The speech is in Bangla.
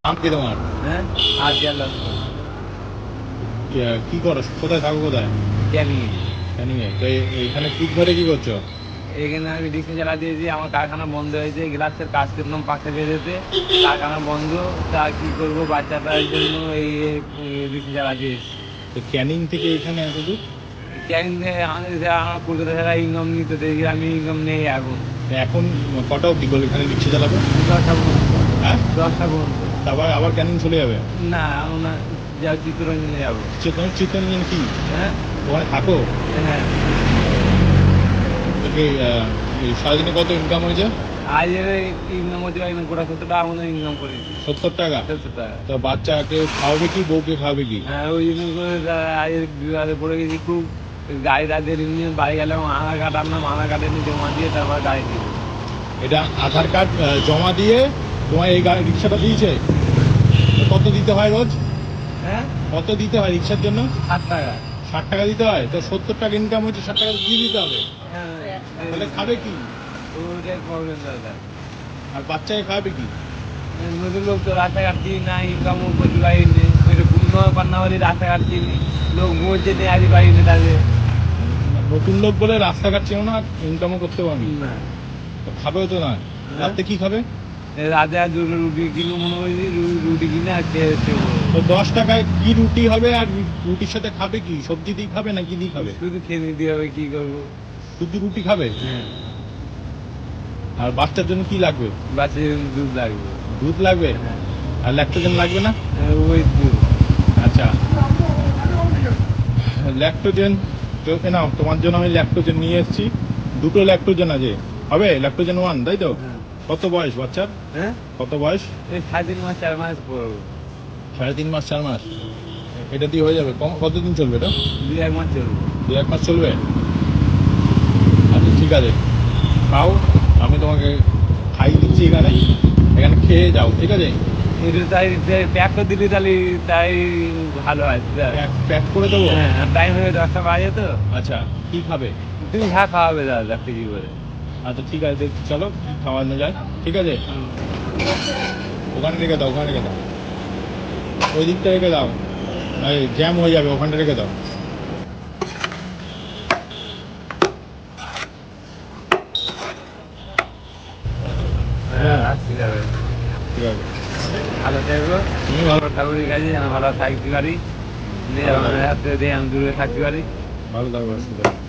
নাম কি তোমার? হ্যাঁ, আর গেলাম কি করো, কোথায় থাকো, কোথায়? ক্যানিং। ক্যানিং এ? তো এখানে পিক ঘরে কি করছো? এখানে আমি রিক্সা চালা দিয়েছি, আমার কারখানা বন্ধ হয়েছে, গ্লাসের কাজ করলাম পাশে বেঁধেতে, কারখানা বন্ধ। তা কি করবো, বাচ্চাটার জন্য এই রিক্সা চালা দিয়েছি। তো ক্যানিং থেকে এখানে এত দূর? ক্যানিং থেকে আমার কলকাতা ছাড়া ইনকাম নিতে দেখি, আমি ইনকাম নেই এখন। এখন কটা অব্দি করে এখানে রিক্সা চালাবে? 10টা পর্যন্ত। হ্যাঁ, 10টা পর্যন্ত। তারপর আবার ক্যানিং চলে যাবে? না, আমরা যা চিত্তরঞ্জনে যাবো। তোমার চিত্তরঞ্জন কি হ্যাঁ, ওখানে থাকো? হ্যাঁ। তো কি এই সারাদিনে কত ইনকাম হয়েছে? আজ ইনকাম হচ্ছে একদম গোটা 70 টাকা মতো ইনকাম করেছি। 70 টাকা? 70 টাকা। তো বাচ্চাকে খাওয়াবে কি, বউকে খাওয়াবে কি? হ্যাঁ, ওই জন্য করে আজ বিবাদে পড়ে গেছি খুব। গাড়িটা দেরি নিয়ে বাড়ি গেলাম, আধার কার্ড আপনার আধার কার্ডে নিয়ে জমা দিয়ে তারপর গাড়ি দিব। এটা আধার কার্ড জমা দিয়ে তোমার এই গাড়ি রিক্সাটা দিয়েছে? তো কত দিতে হয় রোজ? হ্যাঁ, কত দিতে হয় রিক্সার জন্য? 7 টাকা। 60 টাকা দিতে হয়? তো 70 টাকা ইনকাম হচ্ছে, 60 টাকা দিয়ে দিতে হবে। হ্যাঁ, তাহলে খাবে কি? ওটাই প্রবলেম দাদা। আর বাচ্চাকে খাবে কি? নতুন লোক তো রাস্তাঘাট চিনি না, ইনকামও করতে পারিনি, পূর্ণ পান্না হলে রাস্তাঘাট চিনি, লোক ঘুমোচ্ছে নিয়ে আজ পারিনি তাদের। নতুন লোক বলে রাস্তাঘাট চেনো না, ইনকামও করতে পারবি না, তো খাবেও তো না। রাতে কি খাবে? রাতে আর দুটো রুটি কিনে মনে করছি, রুটি কিনে আর খেয়ে তো 10 টাকায় কি রুটি হবে? আর রুটির সাথে খাবে কি? সবজি দিয়ে খাবে না কি দিয়ে খাবে? শুধু খেয়ে নিতে হবে, কি করবো। শুধু রুটি খাবে? হ্যাঁ, আর বাচ্চার জন্য কি লাগবে? বাচ্চার দুধ লাগবে। দুধ লাগবে? হ্যাঁ, আর ল্যাকটোজেন লাগবে না? ওই দুধ। আচ্ছা, ল্যাকটোজেন তো নাও, তোমার জন্য আমি ল্যাকটোজেন নিয়ে এসেছি। দুটো ল্যাকটোজেন আছে, হবে ল্যাকটোজেন 1, তাই তো? হ্যাঁ। কত বয়স বাচ্চার? হ্যাঁ, কত বয়স? এই 3.5 মাস 4 মাস পড়বো। 3.5 মাস 4 মাস? এটা দিয়ে হয়ে যাবে? কতদিন চলবে এটা? 2-1 মাস চলবে। 2-1 মাস চলবে? আচ্ছা ঠিক আছে, খাও। আমি তোমাকে খাইয়ে দিচ্ছি এখানে, এখানে খেয়ে যাও, ঠিক আছে? একটু তাই প্যাক করে দিলি তাহলে তাই ভালো হয়। প্যাক করে দেবো? হ্যাঁ, টাইম হয়ে 10টা বাজে তো। আচ্ছা, কি খাবে? তুমি খাওয়াবে দাদা কি করে। আচ্ছা ঠিক আছে, চলো কি খাওয়ানো যায়, ঠিক আছে? ওখানে রেখে দাও, ওখানে রেখে দাও, ওই দিকটা রেখে দাও, জ্যাম হয়ে যাবে, ওখানটা রেখে দাও। হ্যাঁ, আসতে যাবে। ঠিক আছে, ভালো থাকবো। তুমি ভালো, ঠাকুরের কাছে যেন ভালো থাকতে পারি, নিয়ে আমার হাতে দিয়ে আমি দূরে থাকতে পারি। ভালো থাকো, সুস্থ থাকো।